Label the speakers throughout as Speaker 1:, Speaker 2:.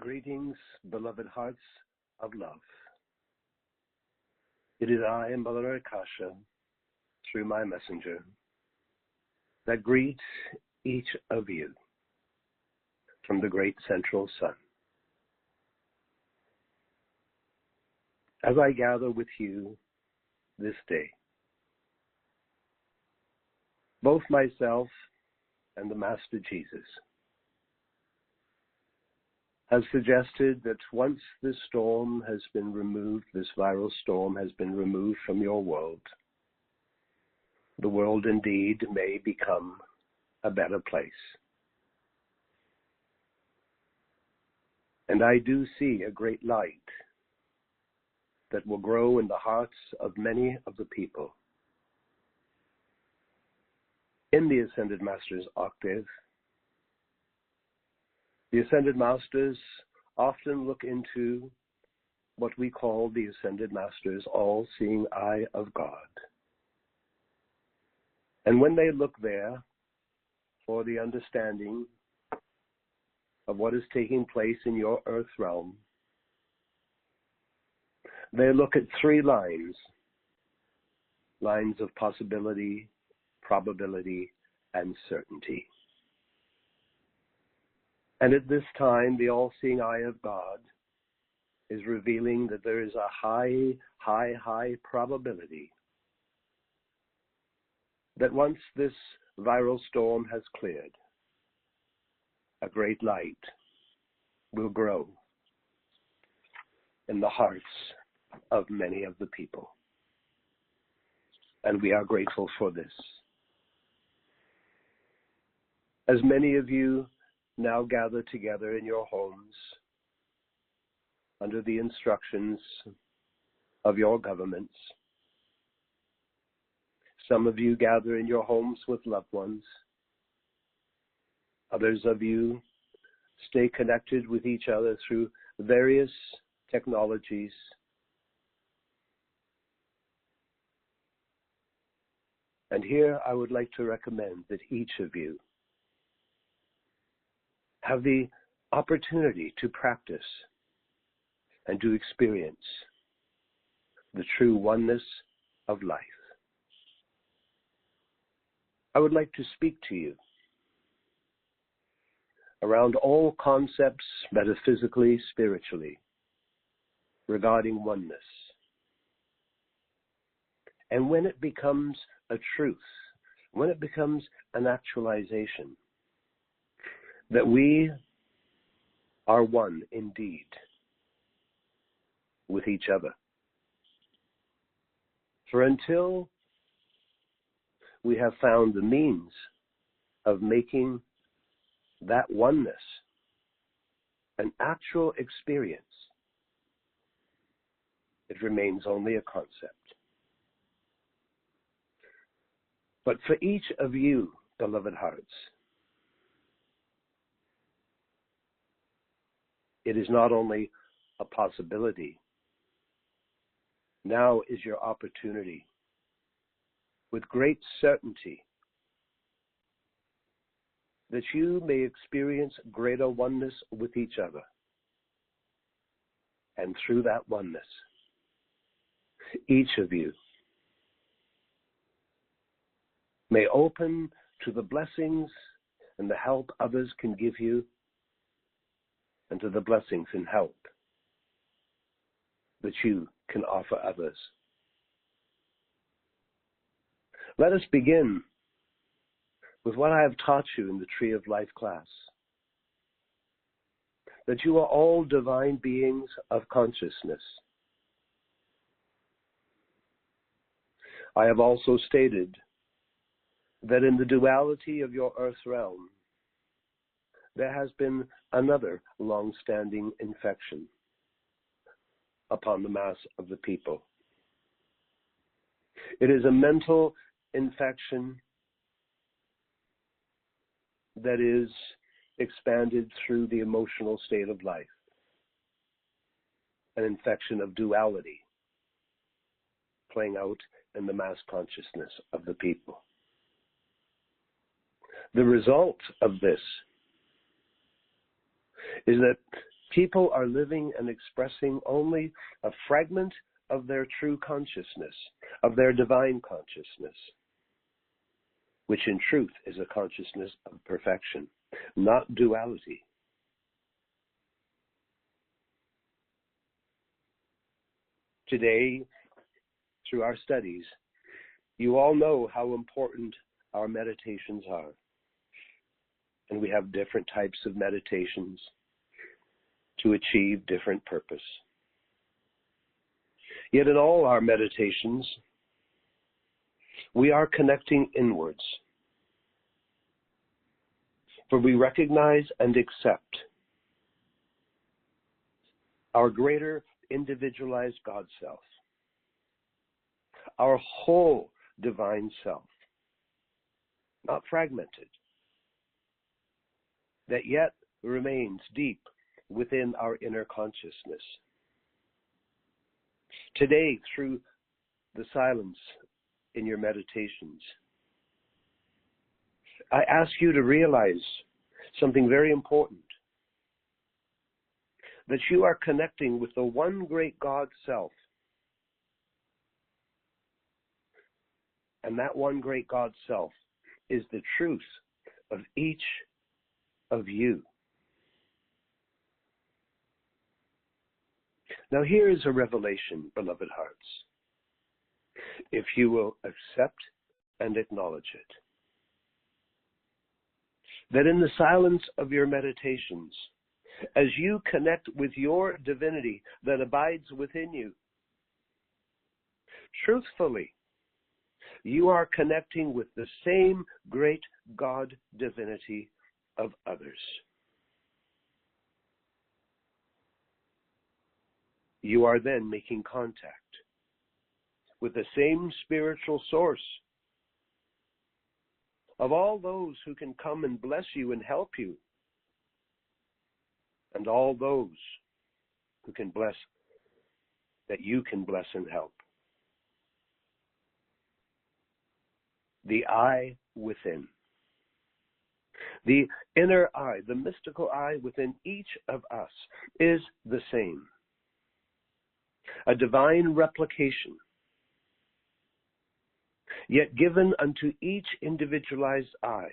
Speaker 1: Greetings, beloved hearts of love. It is I, Mother Akasha, through my messenger, that greets each of you from the great central sun. As I gather with you this day, both myself and the Master Jesus has suggested that once this storm has been removed, this viral storm has been removed from your world, the world indeed may become a better place. And I do see a great light that will grow in the hearts of many of the people. In the Ascended Master's octave, the Ascended Masters often look into what we call the Ascended Master's all-seeing eye of God. And when they look there for the understanding of what is taking place in your earth realm, they look at three lines of possibility, probability, and certainty. And at this time, the all-seeing eye of God is revealing that there is a high probability that once this viral storm has cleared, a great light will grow in the hearts of many of the people. And we are grateful for this. As many of you now gather together in your homes under the instructions of your governments. Some of you gather in your homes with loved ones. Others of you stay connected with each other through various technologies. And here I would like to recommend that each of you have the opportunity to practice and to experience the true oneness of life. I would like to speak to you around all concepts, metaphysically, spiritually, regarding oneness. And when it becomes a truth, when it becomes an actualization, that we are one indeed with each other. For until we have found the means of making that oneness an actual experience, it remains only a concept. But for each of you, beloved hearts, it is not only a possibility. Now is your opportunity, with great certainty, that you may experience greater oneness with each other. And through that oneness, each of you may open to the blessings and the help others can give you, and to the blessings and help that you can offer others. Let us begin with what I have taught you in the Tree of Life class, that you are all divine beings of consciousness. I have also stated that in the duality of your earth realm, there has been another long-standing infection upon the mass of the people. It is a mental infection that is expanded through the emotional state of life, an infection of duality playing out in the mass consciousness of the people. The result of this is that People are living and expressing only a fragment of their true consciousness, of their divine consciousness, which in truth is a consciousness of perfection, not duality. Today, through our studies, you all know how important our meditations are. And we have different types of meditations to achieve different purpose. Yet in all our meditations, we are connecting inwards. For we recognize and accept our greater individualized God self, our whole divine self, not fragmented, that yet remains deep within our inner consciousness. Today, through the silence in your meditations, I ask you to realize something very important, that you are connecting with the one great God self. And that one great God self is the truth of each of you. Now here is a revelation, beloved hearts. If you will accept and acknowledge it, that in the silence of your meditations, as you connect with your divinity that abides within you, truthfully, you are connecting with the same great God divinity of others. You are then making contact with the same spiritual source of all those who can come and bless you and help you, and all those who can bless, that you can bless and help. The I within. The inner I, the mystical I within each of us is the same. A divine replication, yet given unto each individualized I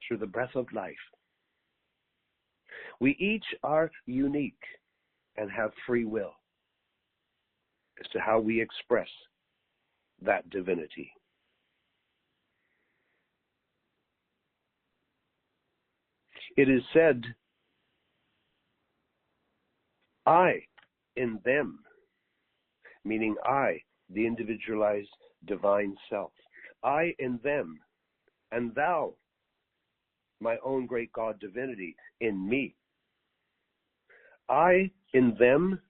Speaker 1: through the breath of life. We each are unique and have free will as to how we express that divinity. It is said, I in them, meaning I, the individualized divine self. I in them, and thou, my own great God divinity, in me. I in them,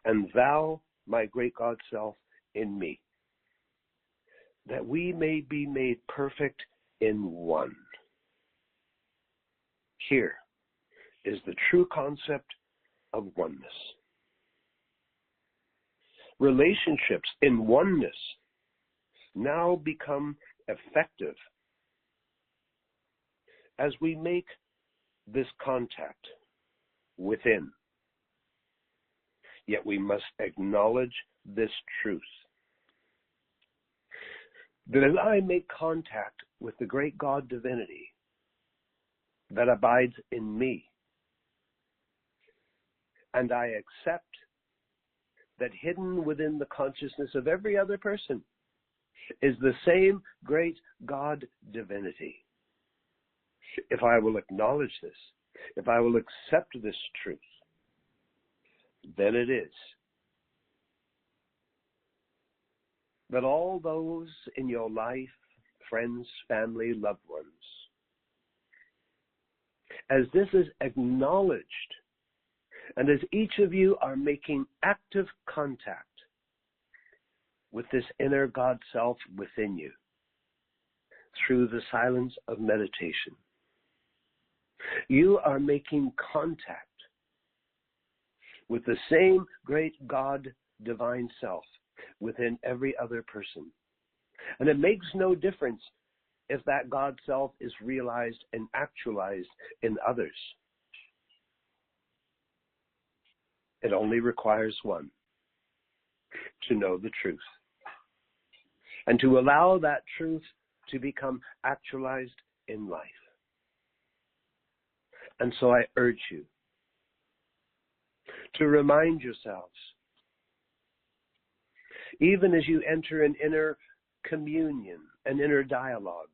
Speaker 1: and thou, my great God self, in me. That we may be made perfect in one. Here is the true concept of oneness. Relationships in oneness now become effective as we make this contact within. Yet we must acknowledge this truth, that as I make contact with the great God divinity that abides in me, and I accept that hidden within the consciousness of every other person is the same great God divinity. If I will acknowledge this, if I will accept this truth, then it is that all those in your life, friends, family, loved ones, as this is acknowledged, and as each of you are making active contact with this inner God self within you through the silence of meditation, you are making contact with the same great God divine self within every other person. And it makes no difference if that God self is realized and actualized in others. It only requires one: to know the truth and to allow that truth to become actualized in life. And so I urge you to remind yourselves, even as you enter an inner communion, an inner dialogue,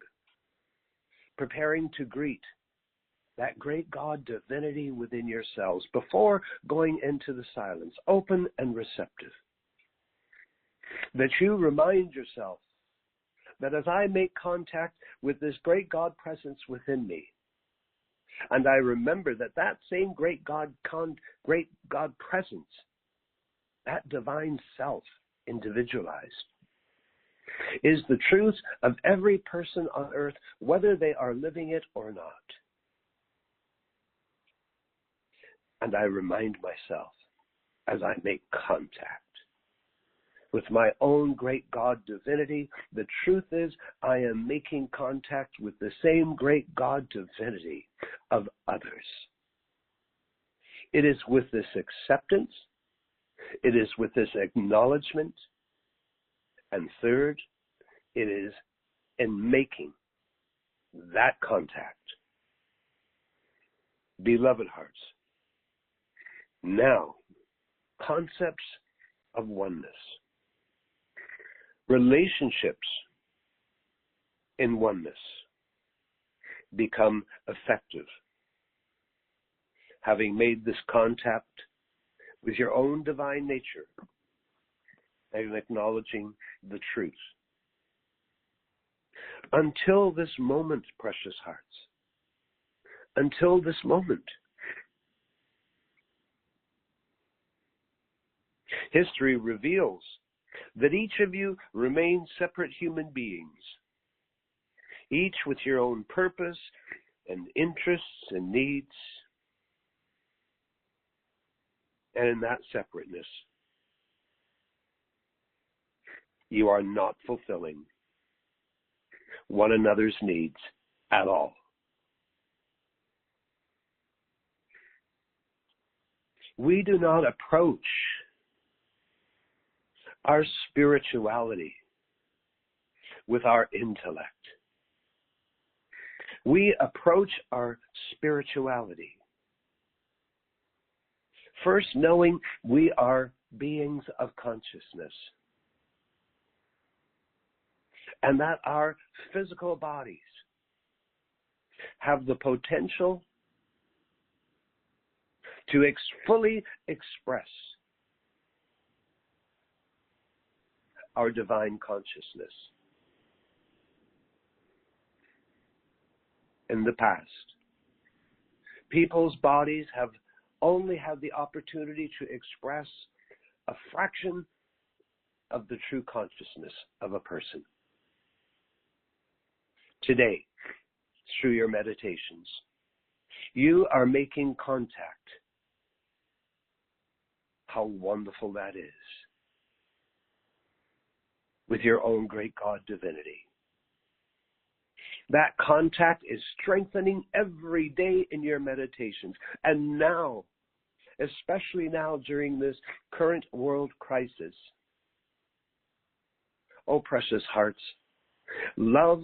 Speaker 1: preparing to greet that great God divinity within yourselves before going into the silence, open and receptive, that you remind yourself that as I make contact with this great God presence within me, and I remember that that same great God presence, that divine self individualized, is the truth of every person on earth, whether they are living it or not. And I remind myself as I make contact with my own great God divinity, the truth is I am making contact with the same great God divinity of others. It is with this acceptance, it is with this acknowledgement, and third, it is in making that contact. Beloved hearts, now, concepts of oneness. Relationships in oneness become effective, having made this contact with your own divine nature and acknowledging the truth. Until this moment, precious hearts, until this moment, history reveals that each of you remain separate human beings, each with your own purpose and interests and needs. And in that separateness, you are not fulfilling one another's needs at all. We do not approach our spirituality with our intellect. We approach our spirituality first knowing we are beings of consciousness and that our physical bodies have the potential to fully express our divine consciousness. In the past, people's bodies have only had the opportunity to express a fraction of the true consciousness of a person. Today, through your meditations, you are making contact. How wonderful that is, with your own great God divinity. That contact is strengthening every day in your meditations. And now, especially now during this current world crisis, oh precious hearts, love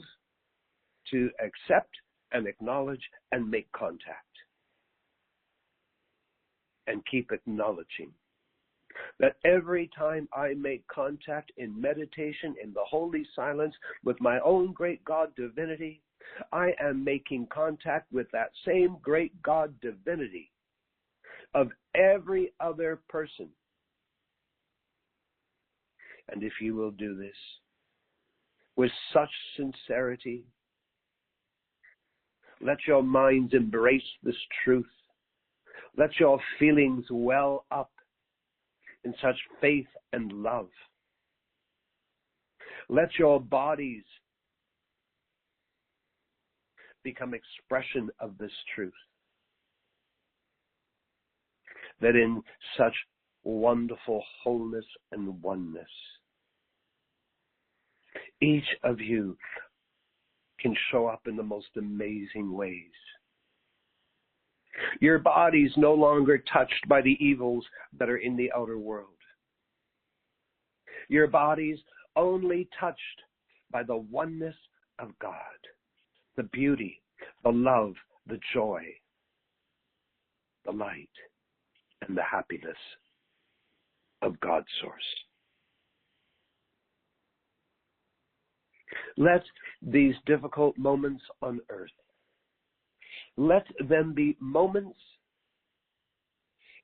Speaker 1: to accept and acknowledge and make contact. And keep acknowledging that every time I make contact in meditation, in the holy silence, with my own great God divinity, I am making contact with that same great God divinity of every other person. And if you will do this with such sincerity, let your minds embrace this truth. Let your feelings well up in such faith and love. Let your bodies become expression of this truth. That in such wonderful wholeness and oneness, each of you can show up in the most amazing ways. Your body's no longer touched by the evils that are in the outer world. Your body's only touched by the oneness of God, the beauty, the love, the joy, the light, and the happiness of God's source. Let these difficult moments on earth, let them be moments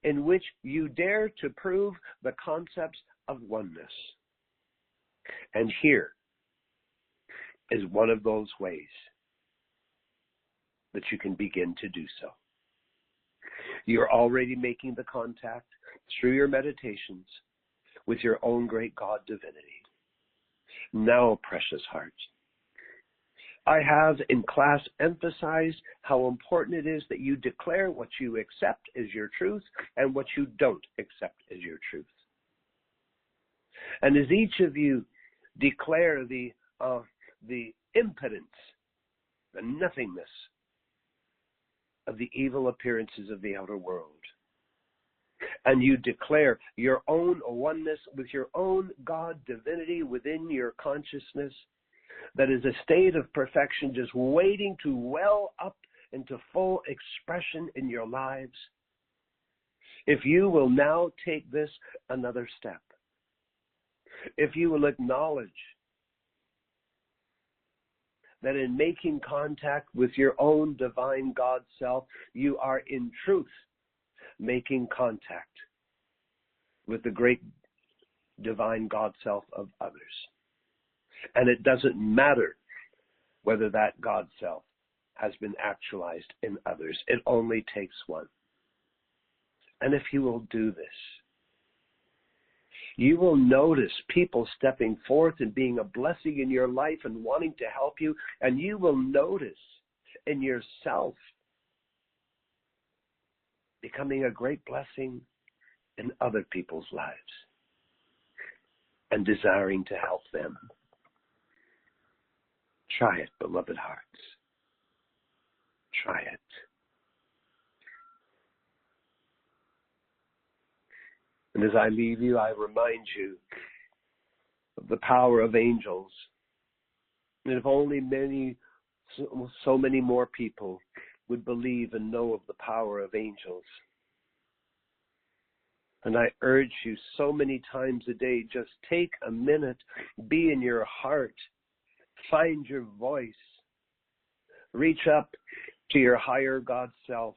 Speaker 1: in which you dare to prove the concepts of oneness. And here is one of those ways that you can begin to do so. You're already making the contact through your meditations with your own great God divinity. Now, precious heart, I have in class emphasized how important it is that you declare what you accept as your truth and what you don't accept as your truth. And as each of you declare the impotence, the nothingness of the evil appearances of the outer world, and you declare your own oneness with your own God divinity within your consciousness, that is a state of perfection just waiting to well up into full expression in your lives. If you will now take this another step, if you will acknowledge that in making contact with your own divine God self, you are in truth making contact with the great divine God self of others. And it doesn't matter whether that God self has been actualized in others. It only takes one. And if you will do this, you will notice people stepping forth and being a blessing in your life and wanting to help you. And you will notice in yourself becoming a great blessing in other people's lives and desiring to help them. Try it, beloved hearts. Try it. And as I leave you, I remind you of the power of angels. And if only so many more people would believe and know of the power of angels. And I urge you so many times a day, just take a minute, be in your heart, find your voice, reach up to your higher God self,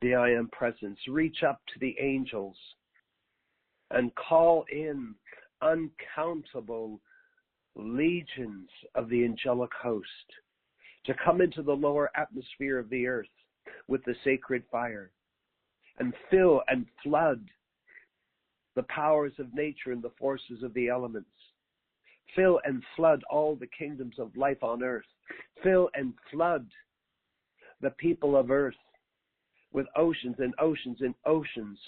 Speaker 1: the I Am Presence, reach up to the angels and call in uncountable legions of the angelic host to come into the lower atmosphere of the earth with the sacred fire and fill and flood the powers of nature and the forces of the elements. Fill and flood all the kingdoms of life on earth. Fill and flood the people of earth with oceans and oceans and oceans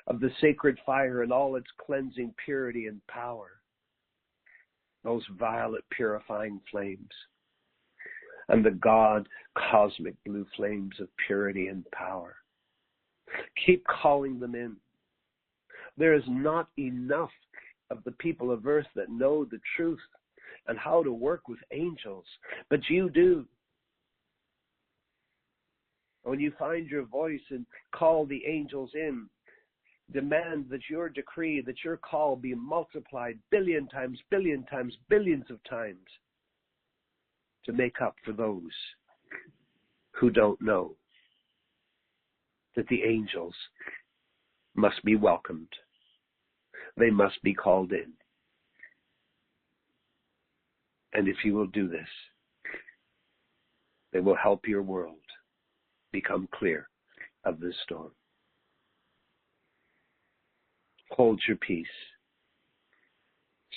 Speaker 1: of the sacred fire and all its cleansing purity and power. Those violet purifying flames and the God cosmic blue flames of purity and power. Keep calling them in. There is not enough of the people of earth that know the truth and how to work with angels, but you do. When you find your voice and call the angels in, demand that your decree, that your call be multiplied billion times, billions of times to make up for those who don't know that the angels must be welcomed. They must be called in. And if you will do this, they will help your world become clear of this storm. Hold your peace.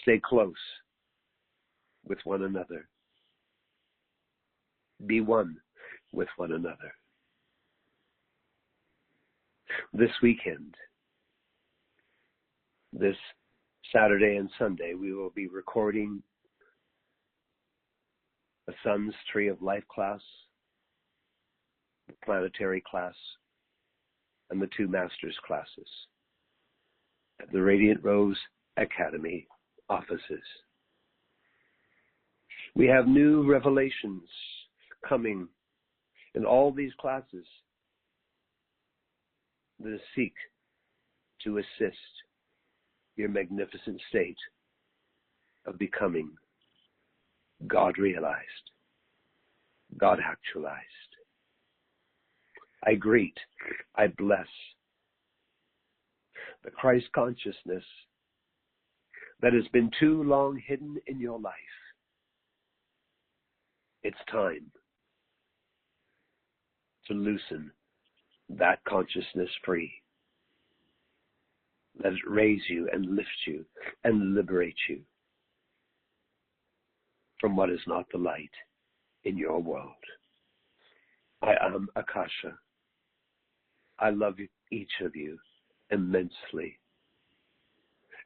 Speaker 1: Stay close with one another. Be one with one another. This weekend, this Saturday and Sunday, we will be recording a Son's Tree of Life class, the planetary class, and the 2 master's classes at the Radiant Rose Academy offices. We have new revelations coming in all these classes that seek to assist your magnificent state of becoming God realized, God actualized. I greet, I bless the Christ consciousness that has been too long hidden in your life. It's time to loosen that consciousness free. Let it raise you and lift you and liberate you from what is not the light in your world. I am Akasha. I love each of you immensely.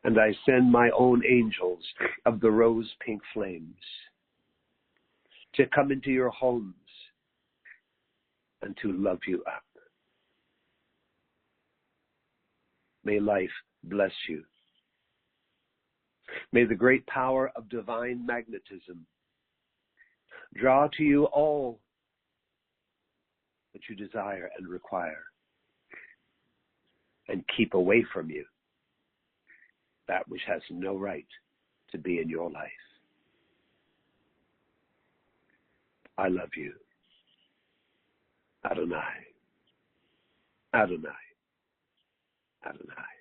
Speaker 1: And I send my own angels of the rose pink flames to come into your homes and to love you up. May life bless you. May the great power of divine magnetism draw to you all that you desire and require, and keep away from you that which has no right to be in your life. I love you. Adonai. Adonai. Adonai.